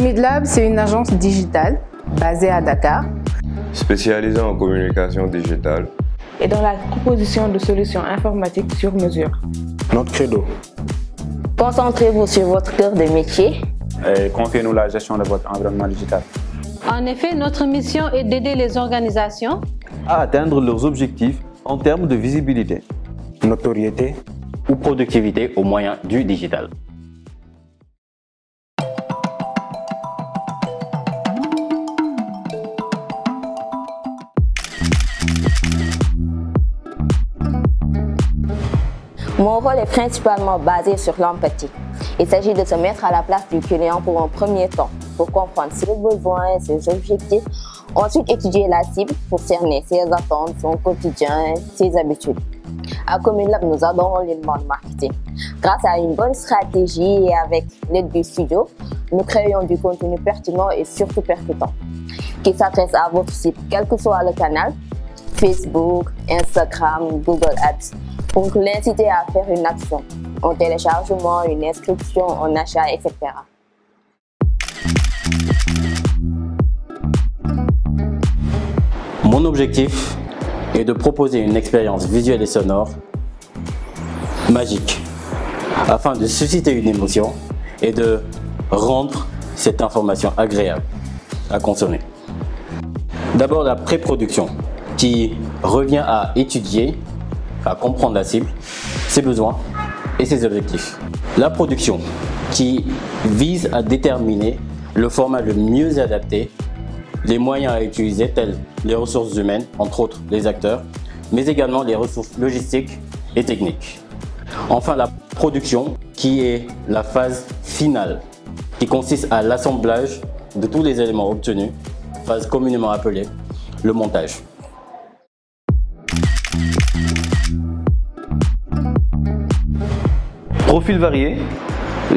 Acomidlab, c'est une agence digitale basée à Dakar, spécialisée en communication digitale et dans la proposition de solutions informatiques sur mesure. Notre credo: concentrez-vous sur votre cœur de métier et confiez-nous la gestion de votre environnement digital. En effet, notre mission est d'aider les organisations à atteindre leurs objectifs en termes de visibilité, notoriété ou productivité au moyen du digital. Mon rôle est principalement basé sur l'empathie. Il s'agit de se mettre à la place du client pour un premier temps, pour comprendre ses besoins, ses objectifs. Ensuite, étudier la cible pour cerner ses attentes, son quotidien, ses habitudes. À Acomidlab, nous adorons l'inbound marketing. Grâce à une bonne stratégie et avec l'aide du studio, nous créons du contenu pertinent et surtout percutant, qui s'adresse à votre cible, quel que soit le canal, Facebook, Instagram, Google Ads, pour l'inciter à faire une action, un téléchargement, une inscription, un achat, etc. Mon objectif est de proposer une expérience visuelle et sonore magique afin de susciter une émotion et de rendre cette information agréable à consommer. D'abord la pré-production qui revient à étudier, à comprendre la cible, ses besoins et ses objectifs. La production qui vise à déterminer le format le mieux adapté, les moyens à utiliser tels les ressources humaines, entre autres les acteurs, mais également les ressources logistiques et techniques. Enfin, la production qui est la phase finale, qui consiste à l'assemblage de tous les éléments obtenus, phase communément appelée le montage. Profil varié,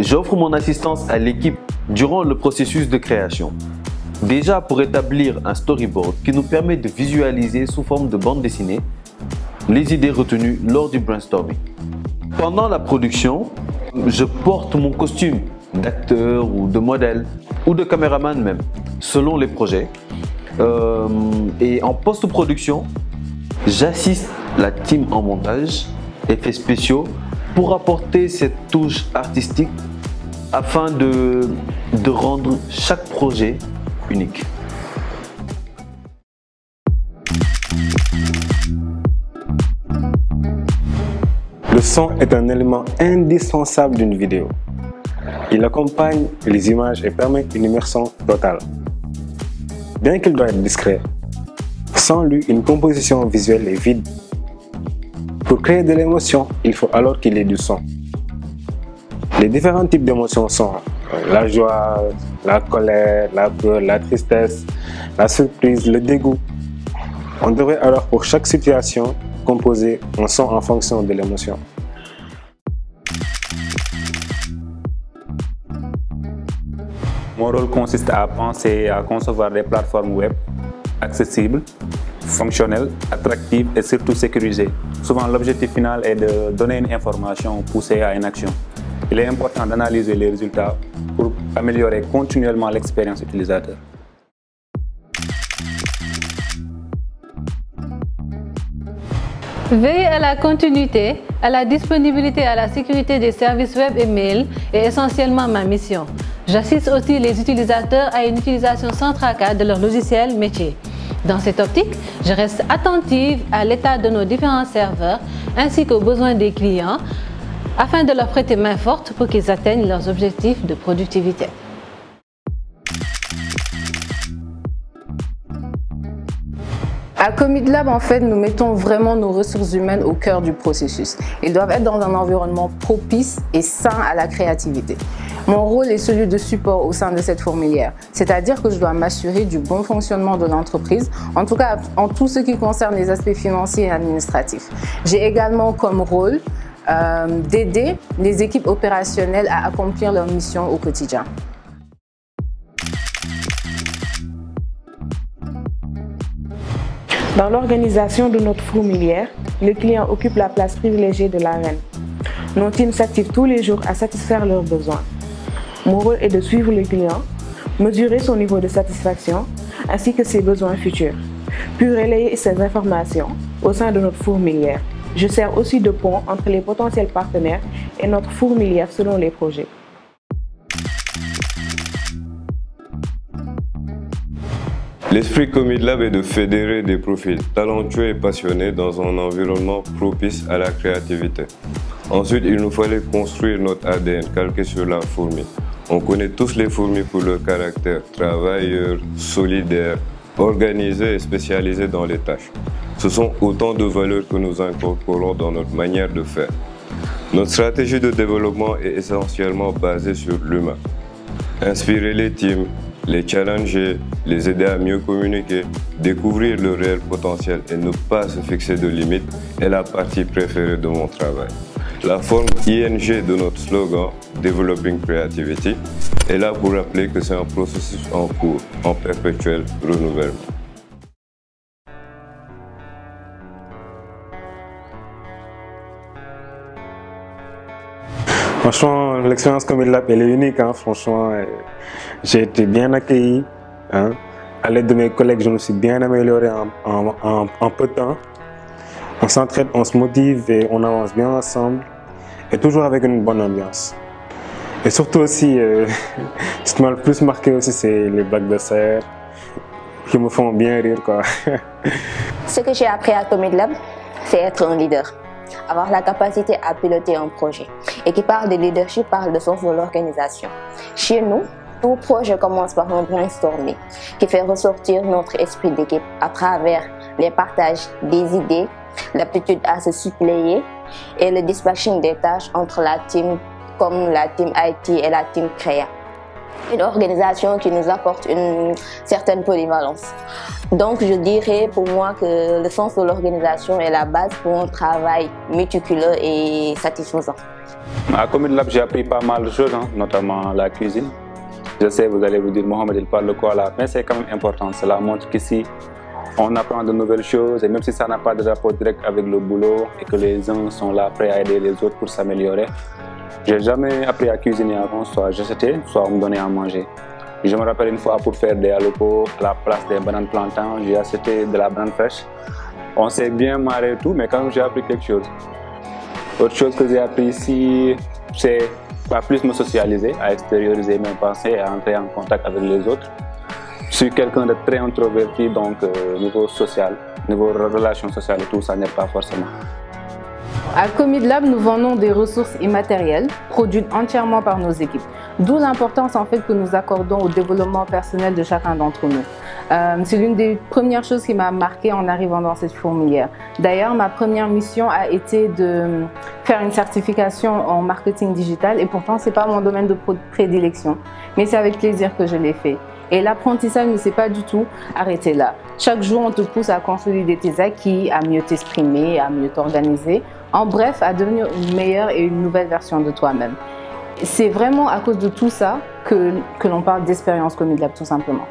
j'offre mon assistance à l'équipe durant le processus de création. Déjà pour établir un storyboard qui nous permet de visualiser sous forme de bande dessinée les idées retenues lors du brainstorming. Pendant la production, je porte mon costume d'acteur ou de modèle ou de caméraman même, selon les projets. Et en post-production, j'assiste la team en montage, effets spéciaux, pour apporter cette touche artistique afin de rendre chaque projet unique. Le son est un élément indispensable d'une vidéo. Il accompagne les images et permet une immersion totale. Bien qu'il doit être discret, sans lui, une composition visuelle est vide. Pour créer de l'émotion, il faut alors qu'il y ait du son. Les différents types d'émotions sont la joie, la colère, la peur, la tristesse, la surprise, le dégoût. On devrait alors pour chaque situation composer un son en fonction de l'émotion. Mon rôle consiste à penser et à concevoir des plateformes web accessibles, fonctionnelles, attractives et surtout sécurisées. Souvent, l'objectif final est de donner une information poussée à une action. Il est important d'analyser les résultats pour améliorer continuellement l'expérience utilisateur. Veiller à la continuité, à la disponibilité et à la sécurité des services web et mail est essentiellement ma mission. J'assiste aussi les utilisateurs à une utilisation sans tracas de leur logiciel métier. Dans cette optique, je reste attentive à l'état de nos différents serveurs ainsi qu'aux besoins des clients afin de leur prêter main forte pour qu'ils atteignent leurs objectifs de productivité. À Acomidlab, en fait, nous mettons vraiment nos ressources humaines au cœur du processus. Ils doivent être dans un environnement propice et sain à la créativité. Mon rôle est celui de support au sein de cette fourmilière, c'est-à-dire que je dois m'assurer du bon fonctionnement de l'entreprise, en tout cas en tout ce qui concerne les aspects financiers et administratifs. J'ai également comme rôle d'aider les équipes opérationnelles à accomplir leur mission au quotidien. Dans l'organisation de notre fourmilière, les clients occupent la place privilégiée de l'arène. Nos teams s'activent tous les jours à satisfaire leurs besoins. Mon rôle est de suivre les clients mesurer son niveau de satisfaction ainsi que ses besoins futurs, puis relayer ces informations au sein de notre fourmilière. Je sers aussi de pont entre les potentiels partenaires et notre fourmilière selon les projets. L'esprit Comidlab est de fédérer des profils talentueux et passionnés dans un environnement propice à la créativité. Ensuite, il nous fallait construire notre ADN calqué sur la fourmi. On connaît tous les fourmis pour leur caractère travailleur, solidaire, organisé et spécialisé dans les tâches. Ce sont autant de valeurs que nous incorporons dans notre manière de faire. Notre stratégie de développement est essentiellement basée sur l'humain. Inspirer les teams, les challenger, les aider à mieux communiquer, découvrir leur réel potentiel et ne pas se fixer de limites est la partie préférée de mon travail. La forme ING de notre slogan « Developing Creativity » est là pour rappeler que c'est un processus en cours, en perpétuel renouvellement. Franchement, l'expérience Comidlab, elle est unique. Franchement, j'ai été bien accueilli. À l'aide de mes collègues, je me suis bien amélioré en peu de temps. On s'entraide, on se motive et on avance bien ensemble. Et toujours avec une bonne ambiance. Et surtout aussi, ce qui m'a le plus marqué aussi, c'est les blagues de serre qui me font bien rire, quoi. Ce que j'ai appris à Comidlab, c'est être un leader. Avoir la capacité à piloter un projet. Et qui parle de leadership, parle de sens de l'organisation. Chez nous, tout projet commence par un brainstorming qui fait ressortir notre esprit d'équipe à travers les partages des idées, l'aptitude à se suppléer et le dispatching des tâches entre la team comme la team IT et la team Créa. Une organisation qui nous apporte une certaine polyvalence. Donc je dirais pour moi que le sens de l'organisation est la base pour un travail méticuleux et satisfaisant. À Comidlab, j'ai appris pas mal de choses, notamment la cuisine. Je sais, vous allez vous dire, Mohamed, il parle de quoi là, mais c'est quand même important. Cela montre qu'ici, on apprend de nouvelles choses et même si ça n'a pas de rapport direct avec le boulot et que les uns sont là prêts à aider les autres pour s'améliorer, j'ai jamais appris à cuisiner avant, soit j'achetais, soit on me donnait à manger. Je me rappelle une fois pour faire des alocos à la place des bananes plantains, j'ai acheté de la banane fraîche. On s'est bien marré et tout, mais quand même j'ai appris quelque chose. Autre chose que j'ai appris ici, c'est à plus me socialiser, à extérioriser mes pensées, à entrer en contact avec les autres. Je suis quelqu'un de très introverti, donc niveau social, niveau relations sociales et tout, ça n'aide pas forcément. À Comidlab, nous vendons des ressources immatérielles produites entièrement par nos équipes. D'où l'importance en fait que nous accordons au développement personnel de chacun d'entre nous. C'est l'une des premières choses qui m'a marquée en arrivant dans cette fourmilière. D'ailleurs, ma première mission a été de faire une certification en marketing digital et pourtant c'est pas mon domaine de prédilection. Mais c'est avec plaisir que je l'ai fait. Et l'apprentissage ne s'est pas du tout arrêté là. Chaque jour, on te pousse à consolider tes acquis, à mieux t'exprimer, à mieux t'organiser. En bref, à devenir une meilleure et une nouvelle version de toi-même. C'est vraiment à cause de tout ça que l'on parle d'expérience Comidlab, tout simplement.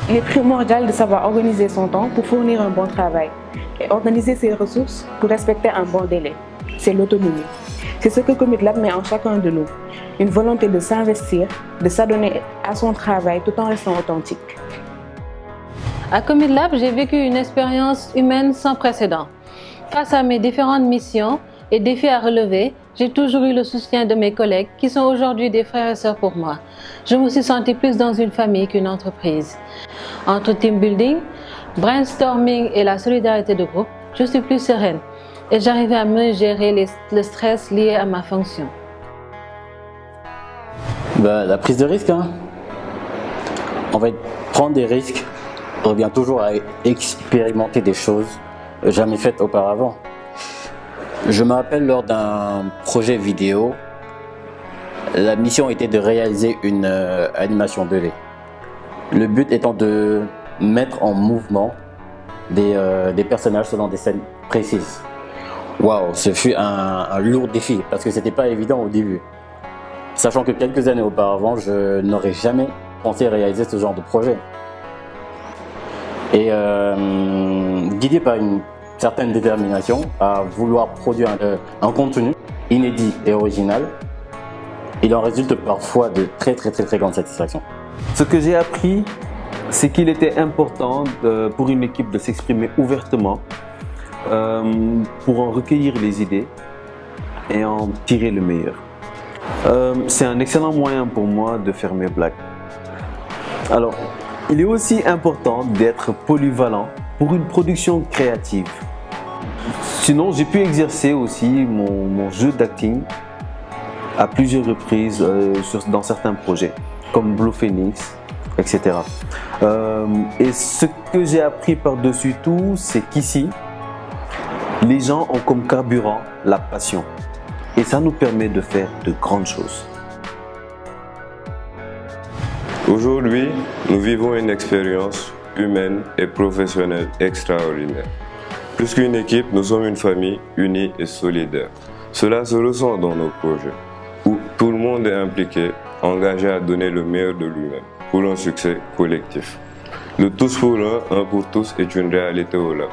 Il est primordial de savoir organiser son temps pour fournir un bon travail et organiser ses ressources pour respecter un bon délai. C'est l'autonomie. C'est ce que Comidlab met en chacun de nous. Une volonté de s'investir, de s'adonner à son travail tout en restant authentique. À Comidlab, j'ai vécu une expérience humaine sans précédent. Face à mes différentes missions et défis à relever, j'ai toujours eu le soutien de mes collègues qui sont aujourd'hui des frères et sœurs pour moi. Je me suis sentie plus dans une famille qu'une entreprise. Entre team building, brainstorming et la solidarité de groupe, je suis plus sereine et j'arrivais à mieux gérer le stress lié à ma fonction. La prise de risque, on va prendre des risques, on revient toujours à expérimenter des choses jamais faites auparavant. Je me rappelle lors d'un projet vidéo, la mission était de réaliser une animation 2D. Le but étant de mettre en mouvement des personnages selon des scènes précises. Waouh, ce fut un lourd défi parce que c'était pas évident au début. Sachant que quelques années auparavant, je n'aurais jamais pensé réaliser ce genre de projet. Et guidé par une certaine détermination à vouloir produire un contenu inédit et original, il en résulte parfois de très grandes satisfactions. Ce que j'ai appris, c'est qu'il était important pour une équipe de s'exprimer ouvertement pour en recueillir les idées et en tirer le meilleur. C'est un excellent moyen pour moi de faire mes blagues. Alors, il est aussi important d'être polyvalent pour une production créative. Sinon, j'ai pu exercer aussi mon jeu d'acting à plusieurs reprises dans certains projets, comme Blue Phoenix, etc. Et ce que j'ai appris par-dessus tout, c'est qu'ici, les gens ont comme carburant la passion. Et ça nous permet de faire de grandes choses. Aujourd'hui, nous vivons une expérience humaine et professionnelle extraordinaire. Plus qu'une équipe, nous sommes une famille unie et solidaire. Cela se ressent dans nos projets, où tout le monde est impliqué, engagé à donner le meilleur de lui-même pour un succès collectif. Le tous pour un pour tous est une réalité au lab.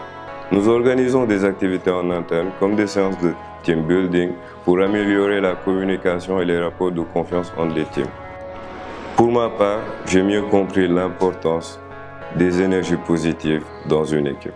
Nous organisons des activités en interne comme des séances de team building pour améliorer la communication et les rapports de confiance entre les teams. Pour ma part, j'ai mieux compris l'importance des énergies positives dans une équipe.